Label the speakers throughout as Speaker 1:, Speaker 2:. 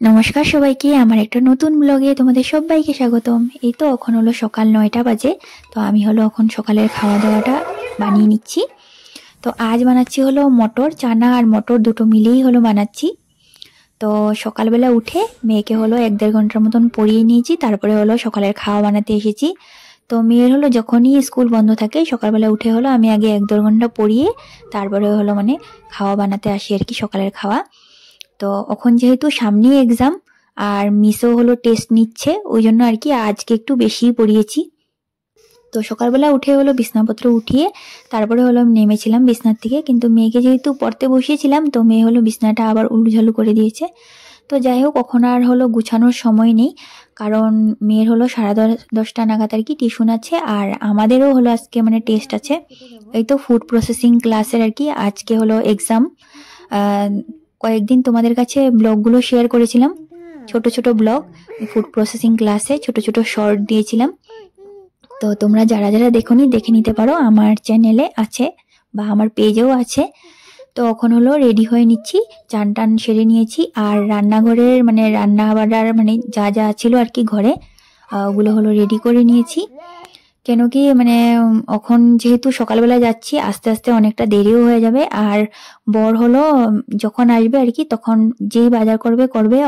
Speaker 1: নমস্কার সবাইকে, আমার একটা নতুন ব্লগে তোমাদের সবাইকে স্বাগতম। এই তো এখন হলো সকাল 9টা বাজে। তো আমি হলো এখন সকালের খাওয়া দাওয়াটা বানিয়ে নিচ্ছি। তো আজ বানাচ্ছি হলো মটর, চানা আর মটর দুটো মিলেই হলো বানাচ্ছি। তো সকালবেলা উঠে মেয়েকে হলো 1-1.5 ঘন্টার মতন পড়িয়ে নিয়েছি, তারপরে হলো সকালের খাওয়া বানাতে এসেছি। তো মেয়ের হলো যখনই স্কুল বন্ধ থাকে সকালবেলা উঠে হলো আমি আগে 1-1.5 ঘন্টা পড়িয়ে তারপরে হলো খাওয়া বানাতে আসি আর কি, সকালের খাওয়া। তো এখন যেহেতু সামনেই এক্সাম আর মিসও হলো টেস্ট নিচ্ছে, ওই জন্য আর কি আজকে একটু বেশিই পড়িয়েছি। তো সকালবেলা উঠে হলো বিছনাপত্র উঠিয়ে তারপরে হলো আমি নেমেছিলাম বিছনার থেকে, কিন্তু মেয়েকে যেহেতু পড়তে বসিয়েছিলাম তো মেয়ে হলো বিছনাটা আবার উলুঝালু করে দিয়েছে। তো যাই হোক, কখন আর হলো গুছানোর সময় নেই, কারণ মেয়ের হলো 10:30 নাগাদ আর কি টিউশন আছে, আর আমাদেরও হলো আজকে টেস্ট আছে। এই তো ফুড প্রসেসিং ক্লাসের আর কি আজকে হলো এক্সাম। কয়েকদিন তোমাদের কাছে ব্লগগুলো শেয়ার করেছিলাম, ছোট ছোট ব্লগ, ফুড প্রসেসিং ক্লাসে ছোট ছোট শর্ট দিয়েছিলাম। তো তোমরা যারা যারা দেখোনি দেখে নিতে পারো, আমার চ্যানেলে আছে বা আমার পেজেও আছে। তো এখন হলো রেডি হয়ে নিচ্ছি, চান টান সেরে নিয়েছি, আর রান্নাঘরের রান্না বাড়ার যা যা ছিল আর কি ঘরে, ওগুলো হলো রেডি করে নিয়েছি। কেন কি এখন যেহেতু সকালবেলা যাচ্ছি, আস্তে আস্তে অনেকটা দেরিও হয়ে যাবে। আর বর হলো যখন আসবে আর কি, তখন যেই বাজার করবে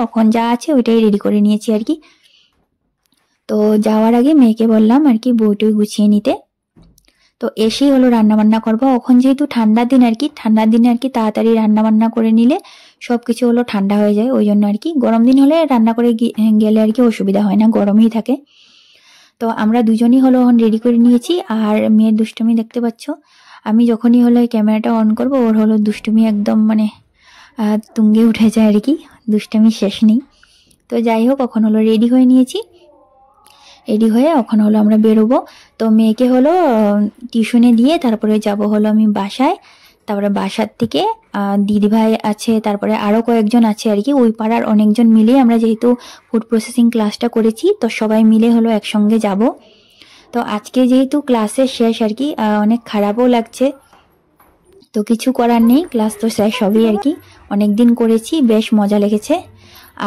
Speaker 1: এখন যা আছে ওইটাই রেডি করে নিয়েছি আর কি। তো যাওয়ার আগে মেয়েকে বললাম আর কি বইটই গুছিয়ে নিতে। তো এসেই হলো রান্না বান্না করবো, এখন যেহেতু ঠান্ডার দিন আর কি, ঠান্ডার দিনে আর কি তাড়াতাড়ি রান্না বান্না করে নিলে সবকিছু হলো ঠান্ডা হয়ে যায়, ওই জন্য আর কি গরম দিন হলে রান্না করে গেলে আর কি অসুবিধা হয় না, গরমই থাকে। তো আমরা দুজনই হলো রেডি করে নিয়েছি, আর মেয়ের দুষ্টুমি দেখতে পাচ্ছ। আমি যখনই হলো ক্যামেরাটা অন করব ওর হলো দুষ্টুমি একদম তুঙ্গে উঠে যায় আর কি, দুষ্টুমি শেষ নেই। তো যাই হোক, এখন হলো রেডি হয়ে নিয়েছি, রেডি হয়ে এখন হলো আমরা বেরোবো। তো মেয়েকে হলো টিউশনে দিয়ে তারপরে যাব হলো আমি বাসায়। তারপরে বাসার থেকে দিদিভাই আছে, তারপরে আরও কয়েকজন আছে আর কি, ওই পাড়ার অনেকজন মিলে আমরা যেহেতু ফুড প্রসেসিং ক্লাসটা করেছি তো সবাই মিলে হলো একসঙ্গে যাব। তো আজকে যেহেতু ক্লাসের শেষ আর কি, অনেক খারাপও লাগছে, তো কিছু করার নেই, ক্লাস তো শেষ হবেই আর কি। অনেক দিন করেছি, বেশ মজা লেগেছে।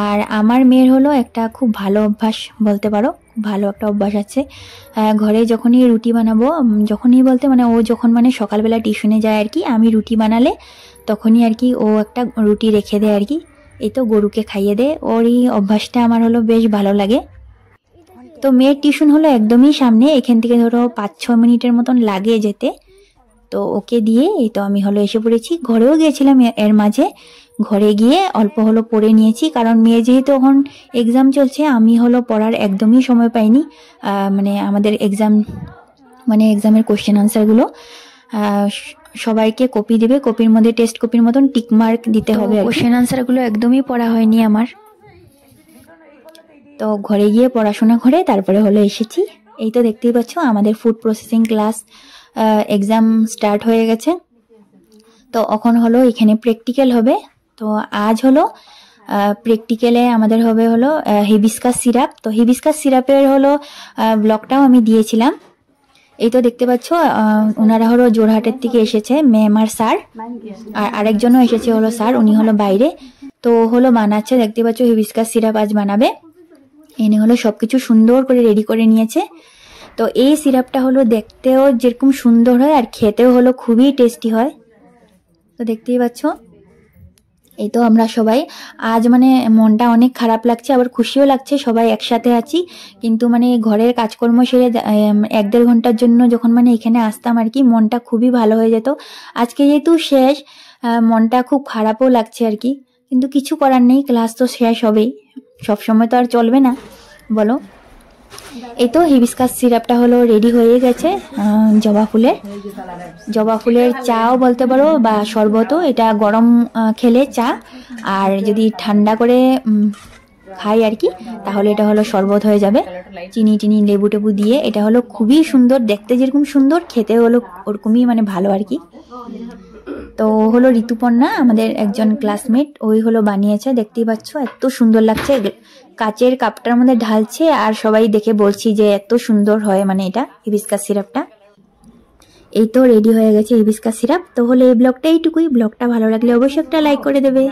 Speaker 1: আর আমার মেয়ের হলো একটা খুব ভালো অভ্যাস বলতে পারো, ভালো একটা অভ্যাস আছে। ঘরে যখনই রুটি বানাবো, যখনই বলতে ও যখন সকালবেলা টিউশনে যায় আর কি, আমি রুটি বানালে তখনই আর কি ও একটা রুটি রেখে দেয় আর কি, এই তো গরুকে খাইয়ে দেয়। ওর এই অভ্যাসটা আমার হলো বেশ ভালো লাগে। তো মেয়ের টিউশন হলো একদমই সামনে, এখান থেকে ধরো 5-6 মিনিটের মতন লাগে যেতে। তো ওকে দিয়ে এই তো আমি হলো এসে পড়েছি, ঘরেও গিয়েছিলাম এর মাঝে, ঘরে গিয়ে অল্প হলো পড়ে নিয়েছি, কারণ মেয়ে যেহেতু এখন এক্সাম চলছে, আমি হলো পড়ার একদমই সময় পাইনি। আমাদের এক্সামের কোশ্চেন আনসারগুলো সবাইকে কপি দেবে, কপির মধ্যে টেস্ট কপির মতন টিক মার্ক দিতে হবে, কোশ্চেন আনসারগুলো একদমই পড়া হয়নি আমার। তো ঘরে গিয়ে পড়াশোনা করে তারপরে হলো এসেছি। এই তো দেখতেই পাচ্ছ আমাদের food processing class exam start হয়ে গেছে। তো এখন হলো এখানে প্র্যাকটিক্যাল হবে। তো আজ হলো প্র্যাকটিক্যালে আমাদের হবে হলো হিবিস্কাস সিরাপ। তো হিবিস্কাস সিরাপের হলো ব্লগটাও আমি দিয়েছিলাম। এই তো দেখতে পাচ্ছ ওনারা হলো জোরহাটের থেকে এসেছে, ম্যাম আর স্যার, আর আরেকজনও এসেছে হলো স্যার, উনি হলো বাইরে। তো হলো বানাচ্ছে, দেখতে পাচ্ছ হিবিস্কাস সিরাপ আজ বানাবে। এনে হলো সবকিছু সুন্দর করে রেডি করে নিয়েছে। তো এই সিরাপটা হলো দেখতেও যেরকম সুন্দর হয় আর খেতেও হলো খুবই টেস্টি হয়। তো দেখতেই পাচ্ছ, এই তো আমরা সবাই আজ মনটা অনেক খারাপ লাগছে, আবার খুশিও লাগছে, সবাই একসাথে আছি। কিন্তু ঘরের কাজকর্ম সেরে 1-1.5 ঘন্টার জন্য যখন এখানে আসতাম আর কি, মনটা খুবই ভালো হয়ে যেত। আজকে যেহেতু শেষ, মনটা খুব খারাপও লাগছে আর কি, কিন্তু কিছু করার নেই, ক্লাস তো শেষ হবেই, সবসময় তো আর চলবে না বলো। এই তো হিবিস্কাস সিরাপটা হলো রেডি হয়ে গেছে। জবা ফুলের চাও বলতে পারো বা শরবতও, এটা গরম খেলে চা, আর যদি ঠান্ডা করে খাই আর কি তাহলে এটা হলো শরবত হয়ে যাবে, চিনি টিনি লেবু টেবু দিয়ে। এটা হলো খুবই সুন্দর দেখতে, যেরকম সুন্দর খেতে হলো ওরকমই ভালো আর কি। তো হলো ঋতুপর্ণা আমাদের একজন ক্লাসমেট, ওই হলো বানিয়েছে, দেখতেই পাচ্ছ এত সুন্দর লাগছে, কাচের কাপটার মধ্যে ঢালছে, আর সবাই দেখে বলছি যে এত সুন্দর হয় এটা হিবিস্কাস সিরাপটা। এই তো রেডি হয়ে গেছে হিবিস্কাস সিরাপ। তো হলো এই ব্লগটা এইটুকুই, ব্লগটা ভালো লাগলে অবশ্যই একটা লাইক করে দেবে।